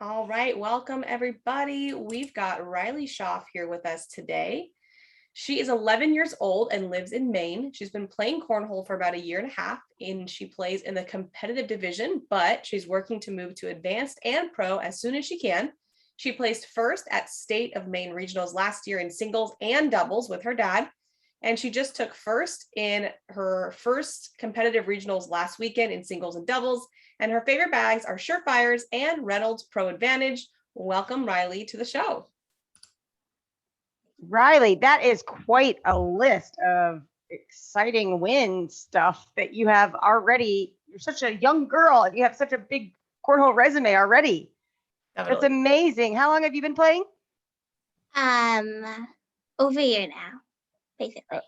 All right, welcome everybody. We've got Rilee Schoff here with us today. She is 11 years old and lives in Maine. She's been playing cornhole for about a year and a half, and she plays in the competitive division, but she's working to move to advanced and pro as soon as she can. She placed first at State of Maine Regionals last year in singles and doubles with her dad, and she just took first in her first competitive regionals last weekend in singles and doubles. And her favorite bags are Surefires and Reynolds Pro Advantage. Welcome, Rilee, to the show. Rilee, that is quite a list of exciting win stuff that you have already. You're such a young girl and you have such a big cornhole resume already. That's amazing. How long have you been playing? Over a year now, basically.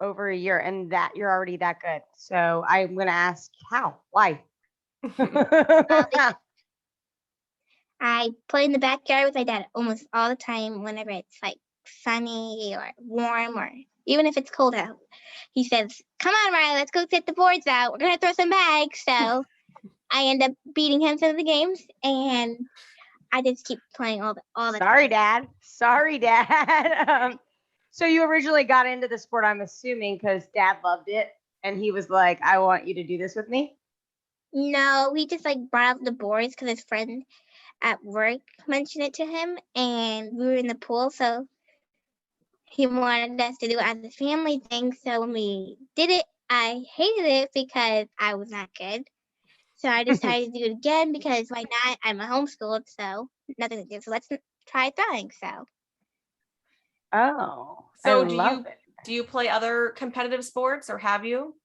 Over a year, and that you're already that good. So I'm gonna ask how? Why? I play in the backyard with my dad almost all the time whenever it's like sunny or warm or even if it's cold out. He says, "Come on, Rilee, let's go set the boards out. We're gonna throw some bags." So I end up beating him some of the games, and I just keep playing all the Sorry, time. Sorry, Dad. So you originally got into the sport, I'm assuming, because Dad loved it, and he was like, "I want you to do this with me." No, he just like brought up the boards because his friend at work mentioned it to him, and we were in the pool, so he wanted us to do it as a family thing. So when we did it, I hated it because I was not good. So I decided to do it again because why not? I'm a homeschooled, so nothing to do. So let's try throwing. So. Oh, so do you play other competitive sports, or have you?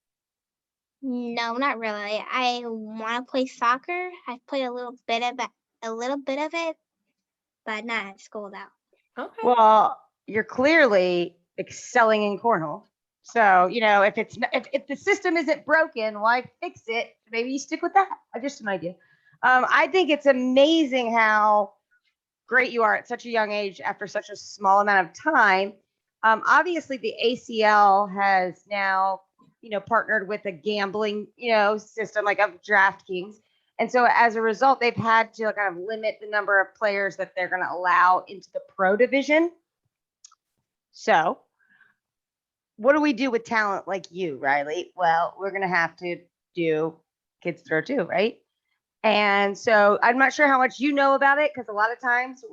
No, not really. I want to play soccer. I've played a little bit of it, but not at school though. Okay. Well, you're clearly excelling in cornhole. So, if the system isn't broken, why fix it? Maybe you stick with that. Just an idea. I think it's amazing how great you are at such a young age after such a small amount of time. Obviously, the ACL has now, partnered with a gambling, system like of DraftKings. And so as a result, they've had to kind of limit the number of players that they're going to allow into the pro division. So what do we do with talent like you, Rilee? Well, we're going to have to do Kids Throw 2, right? And so I'm not sure how much you know about it, because a lot of times,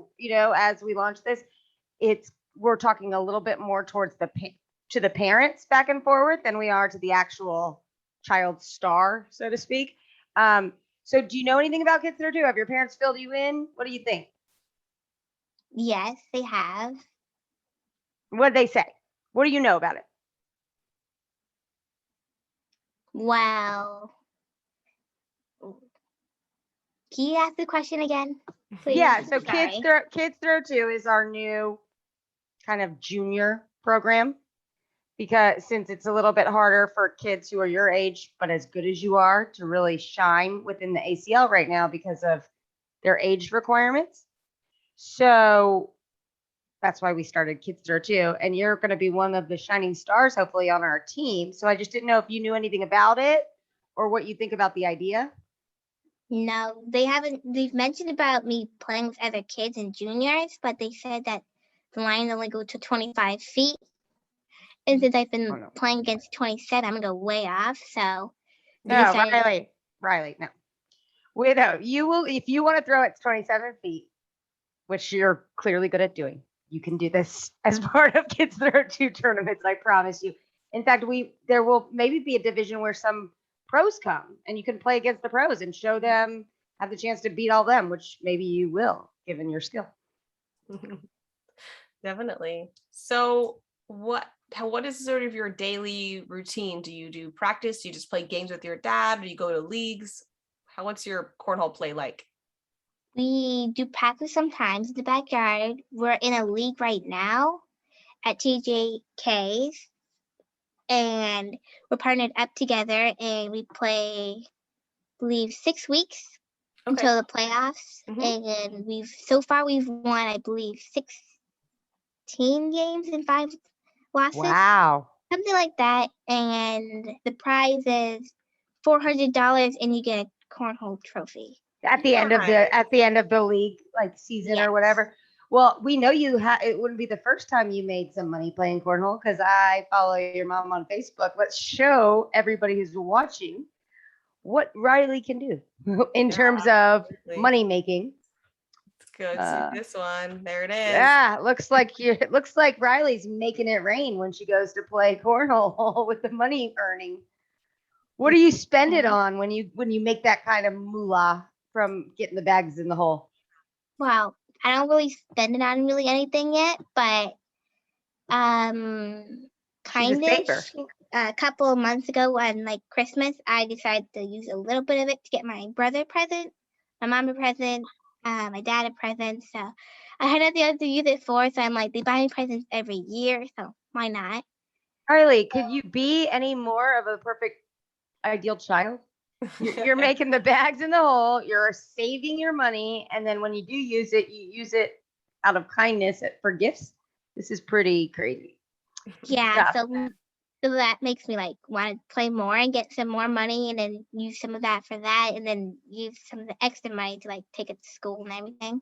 as we launch this, we're talking a little bit more towards to the parents back and forward than we are to the actual child star, so to speak. So do you know anything about Kids Throw 2? Have your parents filled you in? What do you think? Yes, they have. What did they say? What do you know about it? Well, can you ask the question again, please? Yeah, so Kids Throw 2 is our new kind of junior program, because since it's a little bit harder for kids who are your age but as good as you are to really shine within the ACL right now because of their age requirements. So that's why we started Kids Throw 2, and you're going to be one of the shining stars hopefully on our team. So I just didn't know if you knew anything about it or what you think about the idea. No, they haven't. They've mentioned about me playing with other kids and juniors, but they said that the lines only go to 25 feet. And since I've been playing against 27, I'm going to go way off. So no, Rilee, no. If you want to throw it 27 feet, which you're clearly good at doing, you can do this as part of Kids Throw 2 tournaments, I promise you. In fact, there will maybe be a division where some pros come and you can play against the pros and show them, have the chance to beat all them, which maybe you will, given your skill. Definitely. So what is sort of your daily routine? Do you do practice? Do you just play games with your dad? Do you go to leagues? What's your cornhole play like? We do practice sometimes in the backyard. We're in a league right now at TJK's, and we're partnered up together, and we play, I believe, 6 weeks until the playoffs. And so far we've won, I believe, 16 games and 5 losses. Wow. Something like that. And the prize is $400 and you get a cornhole trophy. at the end of the league like season Yes. or whatever. Well, we know it wouldn't be the first time you made some money playing cornhole because I follow your mom on Facebook. Let's show everybody who's watching what Rilee can do in terms of absolutely. money making. Let's go to this one. There it is. Yeah, looks like Rilee's making it rain when she goes to play cornhole with the money earning. What do you spend it on when you make that kind of moolah from getting the bags in the hole? Well, I don't really spend it on really anything yet, but She's a saver. a couple of months ago on like Christmas, I decided to use a little bit of it to get my brother a present, my mom a present, my dad a present. So I had nothing else to use it for. So I'm like, they buy me presents every year, so why not? Rilee, could you be any more of a perfect ideal child? You're making the bags in the hole, you're saving your money, and then when you do use it, you use it out of kindness for gifts. This is pretty crazy. Yeah, so that makes me like want to play more and get some more money and then use some of that for that and then use some of the extra money to like take it to school and everything.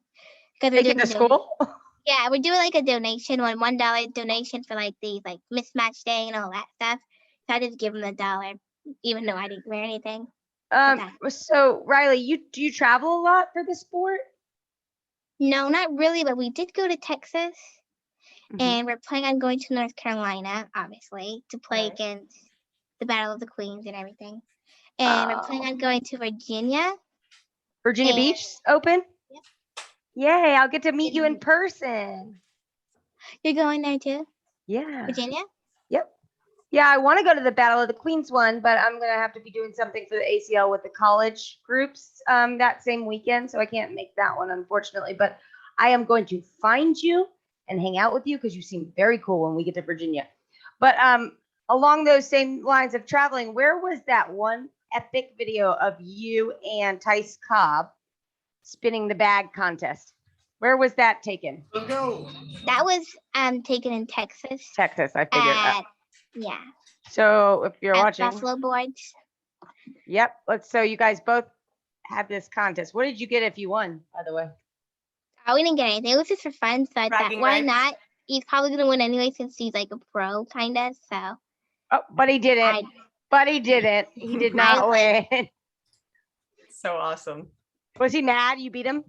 Take it to school? Yeah, we're doing like a donation, $1 donation for like these like mismatch day and all that stuff. So I just give them $1, even though I didn't wear anything. So Rilee, do you travel a lot for the sport? No, not really, but we did go to Texas. And we're planning on going to North Carolina, obviously, to play against the Battle of the Queens and everything. And we're planning on going to Virginia. Virginia Beach open? Yep. Yay, I'll get to meet you in person. You're going there too? Yeah. Virginia? Yep. Yeah, I want to go to the Battle of the Queens one, but I'm going to have to be doing something for the ACL with the college groups that same weekend, so I can't make that one, unfortunately. But I am going to find you and hang out with you because you seem very cool when we get to Virginia. But along those same lines of traveling, where was that one epic video of you and Tice Cobb spinning the bag contest? Where was that taken? That was taken in Texas. Texas, I figured. Yeah. So if you're watching, Buffalo Boards. Yep. So you guys both had this contest. What did you get if you won, by the way? Oh, we didn't get anything. It was just for fun. So I thought, why not? He's probably gonna win anyway since he's like a pro, kind of. So. Oh, but he didn't. He did not win. So awesome. Was he mad you beat him?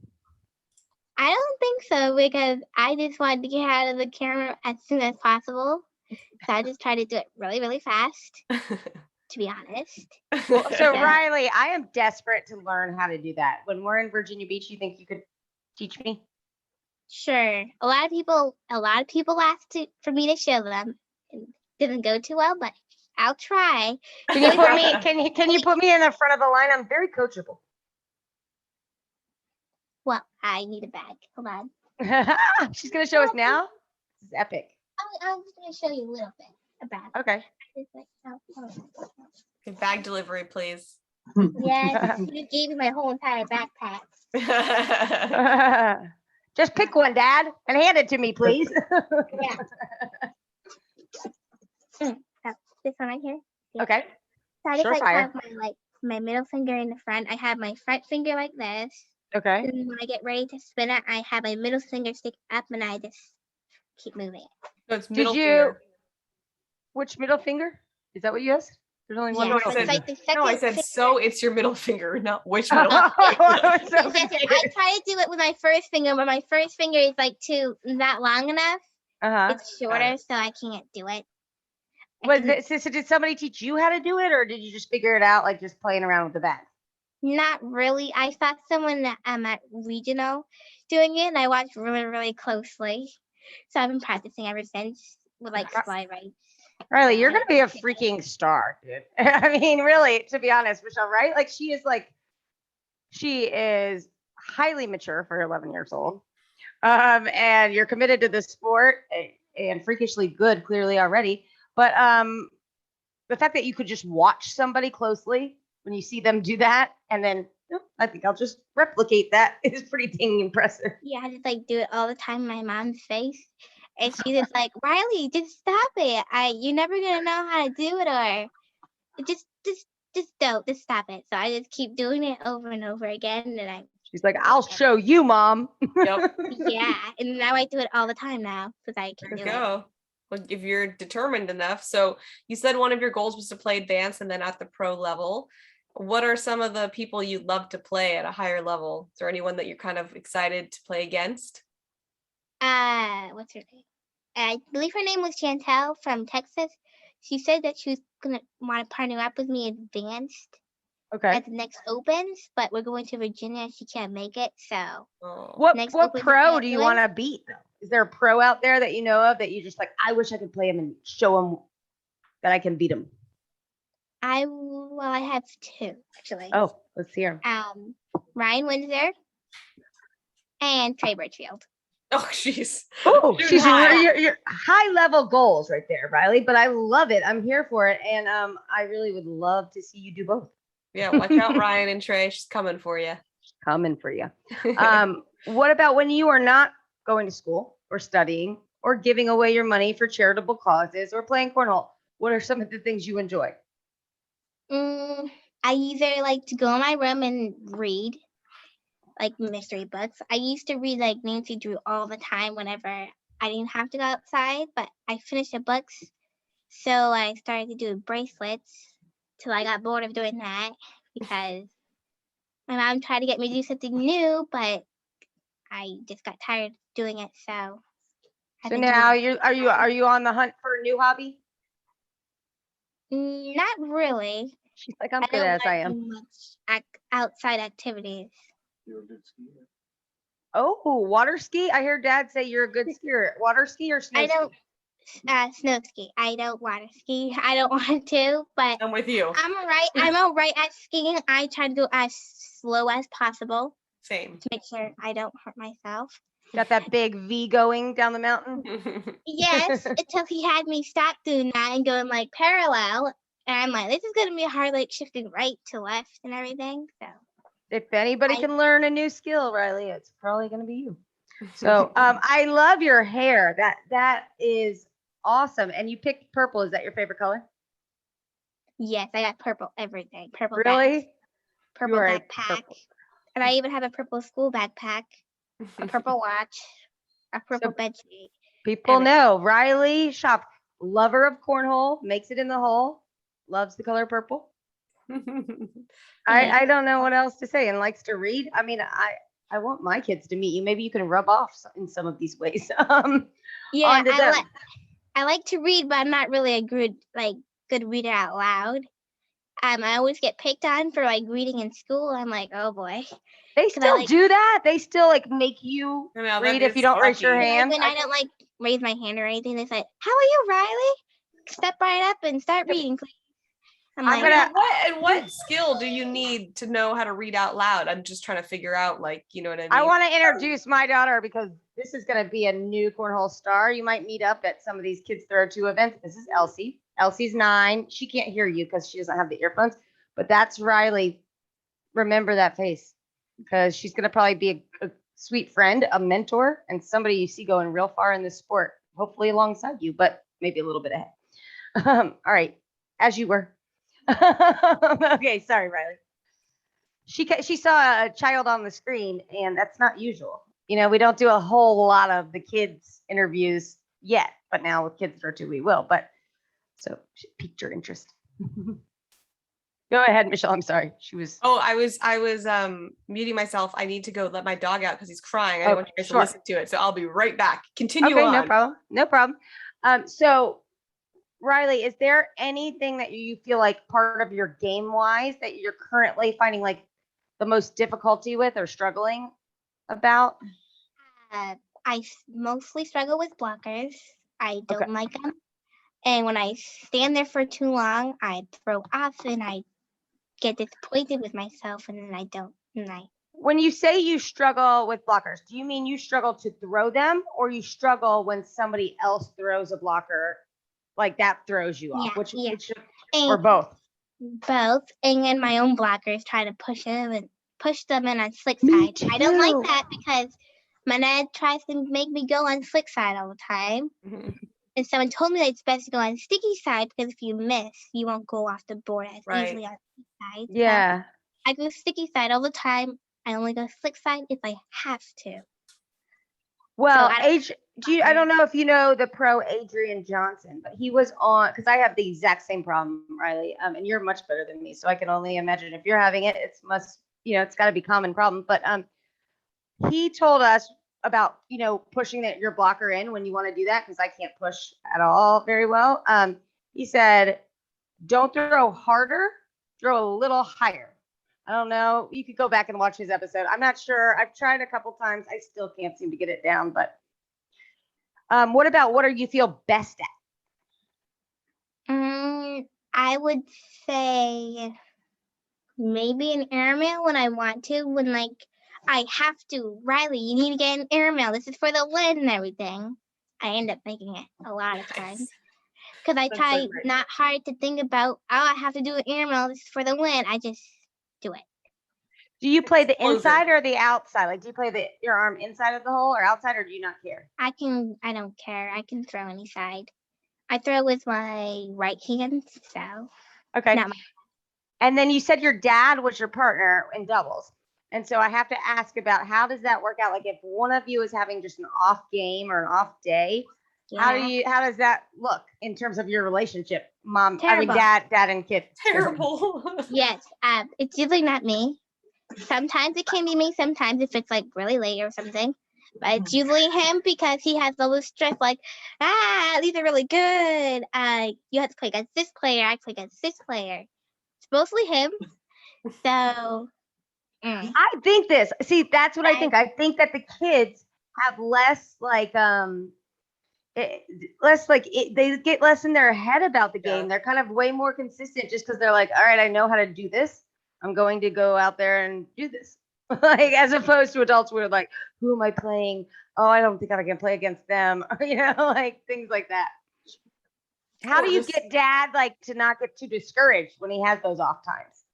I don't think so because I just wanted to get out of the camera as soon as possible. So I just tried to do it really, really fast, to be honest. Well, so Rilee, I am desperate to learn how to do that. When we're in Virginia Beach, you think you could teach me? Sure. A lot of people asked for me to show them. It didn't go too well, but I'll try. Can you put me? Can you put me in the front of the line? I'm very coachable. Well, I need a bag. Hold on. She's gonna show us now. This is epic. I'm just gonna show you a little bit. A bag. Okay. Bag delivery, please. Yeah, you gave me my whole entire backpack. Just pick one, Dad, and hand it to me, please. Yeah. This one right here. Yeah. Okay. So I just have my middle finger in the front. I have my front finger like this. Okay. And when I get ready to spin it, I have my middle finger stick up and I just keep moving. So it's middle finger. Which middle finger? Is that what you asked? There's only one middle finger. I said so it's your middle finger, not which middle finger. I try to do it with my first finger, but my first finger is like not long enough. It's shorter, so I can't do it. So did somebody teach you how to do it, or did you just figure it out like just playing around with the bag? Not really. I saw someone at regional doing it, and I watched really, really closely. So I've been practicing ever since with like slide rights. Rilee, you're gonna be a freaking star, dude. I mean, really, to be honest, Michelle, right? Like she is highly mature for 11 years old. And you're committed to the sport and freakishly good, clearly already. But the fact that you could just watch somebody closely when you see them do that, and then I think I'll just replicate that is pretty dang impressive. Yeah, I just like do it all the time in my mom's face. And she's just like, Rilee, just stop it. You're never gonna know how to do it, or just just stop it. So I just keep doing it over and over again, and She's like, I'll show you, Mom. Yep. yeah, and now I do it all the time now because I There can you do it. go. Well, if you're determined enough. So you said one of your goals was to play advanced and then at the pro level. What are some of the people you'd love to play at a higher level? Is there anyone that you're kind of excited to play against? What's her name? I believe her name was Chantel from Texas. She said that she was gonna want to partner up with me advanced Okay. at the next Opens, but we're going to Virginia. She can't make it, so Oh, What next what Opens pro in do you St. want Louis. to beat? Is there a pro out there that you know of that you just like, I wish I could play him and show him that I can beat him? I have two actually. Oh, let's hear him. Ryan Windsor and Trey Birchfield. oh, jeez. Oh, Shooting she's high. your high level goals right there, Riley. But I love it. I'm here for it, and I really would love to see you do both. Yeah, watch out, Ryan and Trey. She's coming for you. Coming for you. What about when you are not going to school or studying or giving away your money for charitable causes or playing cornhole? What are some of the things you enjoy? I either like to go in my room and read like mystery books. I used to read like Nancy Drew all the time whenever I didn't have to go outside, but I finished the books, so I started to do bracelets till I got bored of doing that because my mom tried to get me to do something new, but I just got tired of doing it. So I've So been now doing are you on the hunt for a new hobby? not really. She's like, I'm I good don't as I like am. much outside activities. Oh, water ski. I hear Dad say you're a good skier. Water ski or snow I ski? don't snow ski. I don't water ski. I don't want to, but I'm with you. I'm alright. I'm alright at skiing. I try to do as slow as possible Same. to make sure I don't hurt myself. Got that big V going down the mountain. Yes, until he had me stop doing that and going like parallel. And I'm like, this is gonna be hard, like shifting right to left and everything. So If anybody I- can learn a new skill, Riley, it's probably going to be you. So I love your hair. That is awesome. And you picked purple. Is that your favorite color? yes, I got purple everything. Purple bags, Really? purple You are a backpack, purple. and I even have a purple school backpack, a purple watch, a purple bed sheet. People Everything. know Riley Schoff, lover of cornhole, makes it in the hole, loves the color purple. I don't know what else to say, and likes to read. I mean, I want my kids to meet you. Maybe you can rub off in some of these ways. Yeah, onto them. I like to read, but I'm not really a good reader out loud. I always get picked on for like reading in school. I'm like, oh boy. They still do that. They still like make you I know, read that if you is don't raise your lucky. hand. When I don't like raise my hand or anything, they say, "How are you, Riley? Step right up and start reading, please." I'm I'm like, gonna- What skill do you need to know how to read out loud? I'm just trying to figure out, like, you know what I mean? I want to introduce my daughter because this is going to be a new cornhole star. You might meet up at some of these Kids Throw 2 events. This is Elsie. Elsie's 9. She can't hear you because she doesn't have the earphones, but that's Riley. Remember that face because she's going to probably be a sweet friend, a mentor, and somebody you see going real far in this sport, hopefully alongside you, but maybe a little bit ahead. All right, as you were. Okay, sorry, Riley. She saw a child on the screen, and that's not usual. You know, we don't do a whole lot of the kids interviews yet, but now with Kids Throw 2, we will. But so she piqued your interest. Go ahead, Michelle. I'm sorry. She was. Oh, I was muting myself. I need to go let my dog out because he's crying. I don't want you guys to listen to it. So I'll be right back. Continue on. No problem. No problem. So Riley, is there anything that you feel like part of your game wise that you're currently finding like the most difficulty with or struggling about? I mostly struggle with blockers. I don't like them. And when I stand there for too long, I throw off and I get disappointed with myself, and then I don't. When you say you struggle with blockers, do you mean you struggle to throw them, or you struggle when somebody else throws a blocker, like that throws you off? Which or both? Both. And then my own blockers try to push them in on slick side. I don't like that because my dad tries to make me go on slick side all the time. Mm-hmm. And someone told me that it's best to go on sticky side because if you miss, you won't go off the board as easily on. side. So Yeah. I go sticky side all the time. I only go slick side if I have to. Well, I don't I don't know if you know the pro Adrian Johnson, but he was on, because I have the exact same problem, Riley. And you're much better than me, so I can only imagine if you're having it, it's got to be a common problem. But he told us about pushing your blocker in when you want to do that, because I can't push at all very well. He said, don't throw harder, throw a little higher. I don't know. You could go back and watch his episode. I'm not sure. I've tried a couple times. I still can't seem to get it down. But what do you feel best at? I would say maybe an airmail when I want to, when I have to. Riley, you need to get an airmail. This is for the win and everything. I end up making it a lot of times. Because I try not hard to think about, I have to do an airmail. This is for the win. I just do it. Do you play the inside or the outside? Like, do you play your arm inside of the hole or outside, or do you not care? I don't care. I can throw any side. I throw with my right hand, so. Okay. Not my. And then you said your dad was your partner in doubles. And so I have to ask about, how does that work out? Like, if one of you is having just an off game or an off day, how does that look in terms of your relationship? Dad and kid. Terrible. Yes. It's usually not me. Sometimes it can be me, sometimes if it's like really late or something. But it's usually him, because he has all this stress, like, these are really good. You have to play against this player, I play against this player. It's mostly him. So I think that's what I think. I think that the kids have less they get less in their head about the game. They're kind of way more consistent, just because they're like, all right, I know how to do this. I'm going to go out there and do this. Like, as opposed to adults who are like, who am I playing? Oh, I don't think I can play against them. Like things like that. How do you get dad to not get too discouraged when he has those off times?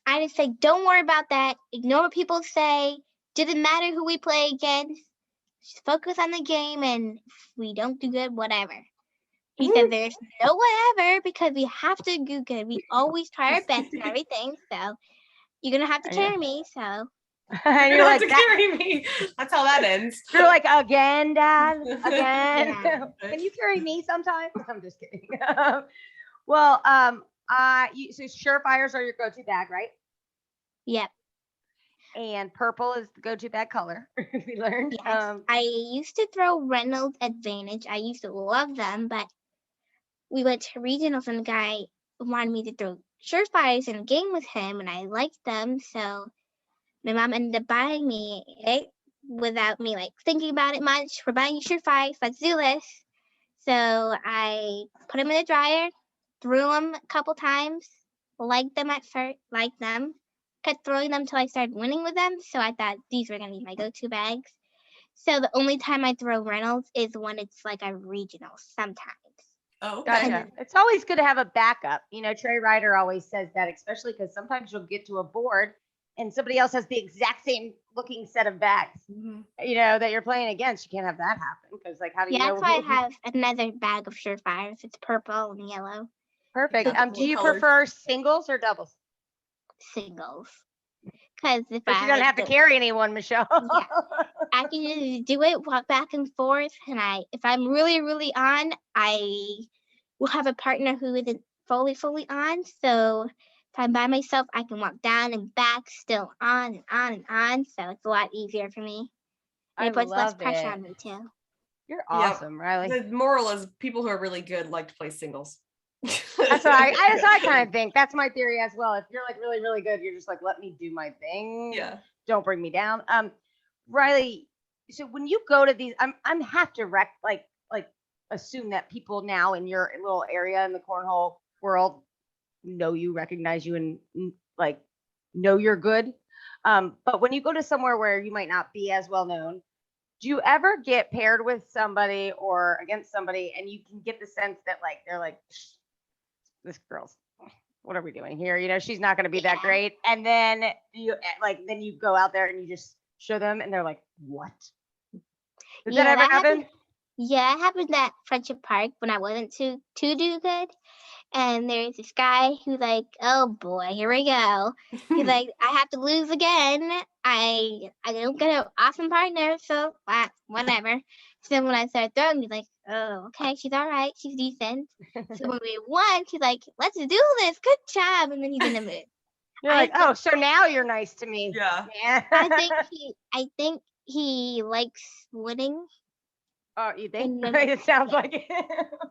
I just say, don't worry about that. Ignore what people say. Doesn't matter who we play against. Just focus on the game, and if we don't do good, whatever. He said there's no whatever, because we have to do good. We always try our best and everything. So you're gonna have to carry me. So and you're like, carry me. That's how that ends. You're like, again, Dad, again. Yeah. Can you carry me sometimes? I'm just kidding. Well, so Surefires are your go-to bag, right? Yep. And purple is the go-to bag color. We learned. Yes. I used to throw Reynolds Advantage. I used to love them, but we went to regionals and the guy wanted me to throw Surefires in a game with him, and I liked them. So my mom ended up buying me it without me thinking about it much. We're buying Surefires. Let's do this. So I put them in the dryer, threw them a couple times, liked them at first, kept throwing them until I started winning with them. So I thought these were going to be my go-to bags. So the only time I throw Reynolds is when it's a regional sometimes. Oh, okay. Gotcha. It's always good to have a backup. Trey Ryder always says that, especially because sometimes you'll get to a board and somebody else has the exact same looking set of bags, that you're playing against. You can't have that happen, because how do you know? That's why I have another bag of Surefires. It's purple and yellow. Perfect. Do you prefer singles or doubles? Singles. Because if you don't have to carry anyone, Michelle. Yeah, I can just do it, walk back and forth, and if I'm really, really on, I will have a partner who isn't fully on. So if I'm by myself, I can walk down and back, still on and on and on. So it's a lot easier for me. And it puts less pressure on me too. You're awesome, Riley. The moral is, people who are really good like to play singles. That's what I kind of think. That's my theory as well. If you're really, really good, you're just let me do my thing. Yeah. Don't bring me down. Riley, so when you go to these, I'm have to assume that people now in your little area in the cornhole world know you, recognize you, and know you're good. But when you go to somewhere where you might not be as well known, do you ever get paired with somebody or against somebody and you can get the sense that they're this girl's, what are we doing here? She's not going to be that great. And then you go out there and you just show them and they're like, what? Does that ever happen? Yeah, it happened at Friendship Park when I wasn't too do good. And there's this guy who's like, oh boy, here we go. He's like, I have to lose again. I don't get an awesome partner, so whatever. So when I started throwing, he's like, oh, okay, she's all right, she's decent. So when we won, he's like, let's do this, good job. And then he's in the mood. You're I like, oh, so now you're nice to me. Yeah. Yeah. I think he likes winning. Oh, you think? And then It sounds like it.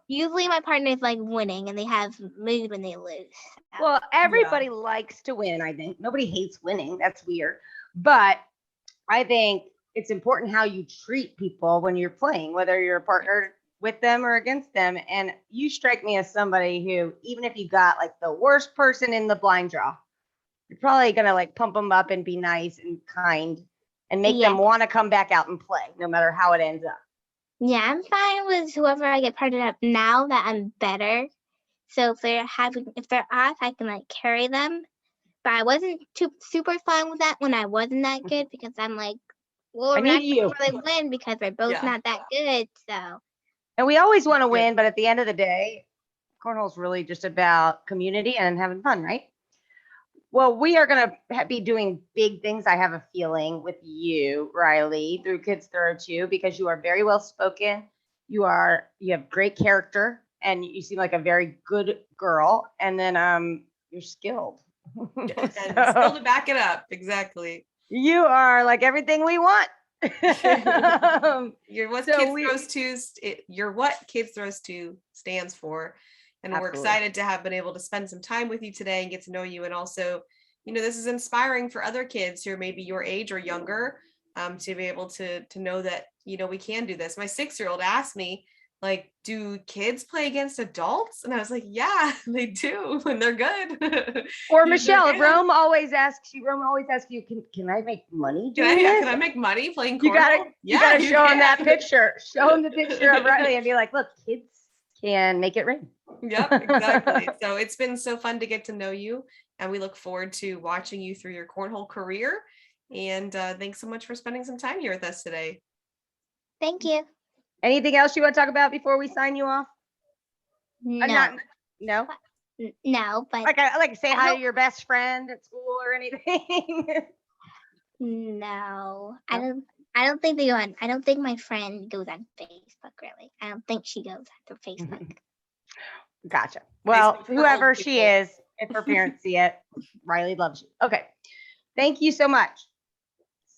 usually my partners like winning and they have mood when they lose. So. Well, everybody likes to win, I think. Nobody hates winning. That's weird. But I think it's important how you treat people when you're playing, whether you're a partner with them or against them. And you strike me as somebody who, even if you got like the worst person in the blind draw, you're probably going to like pump them up and be nice and kind and make them want to come back out and play, no matter how it ends up. Yeah, I'm fine with whoever I get partnered up now that I'm better. So if they're off, I can like carry them. But I wasn't super fine with that when I wasn't that good because I'm like, well, I we're not need gonna you. really win because we're both not that good. So And we always want to win, but at the end of the day, cornhole's really just about community and having fun, right? Well, we are going to be doing big things, I have a feeling, with you, Rilee, through Kids Throw 2, because you are very well spoken. You have great character, and you seem like a very good girl. And then you're skilled. And still to back it up. Exactly. You are like everything we want. You're what Kids Throws 2 stands for. And Absolutely. We're excited to have been able to spend some time with you today and get to know you. And also, this is inspiring for other kids who are maybe your age or younger, to be able to know that, we can do this. My 6-year-old asked me, like, do kids play against adults? And I was like, yeah, they do, and they're good. Or Michelle, Rome always asks you, can I make money doing this? Can I make money playing cornhole? You gotta show them that picture. Show them the picture of Rilee and be like, look, kids can make it rain. Yep, exactly. So it's been so fun to get to know you, and we look forward to watching you through your cornhole career. And thanks so much for spending some time here with us today. Thank you. Anything else you want to talk about before we sign you off? No. No? No, but like say hi to your best friend at school or anything. No, I don't think they go on. I don't think my friend goes on Facebook, really. I don't think she goes on Facebook. Gotcha. Well, whoever she is, if her parents see it, Rilee loves you. Okay. Thank you so much.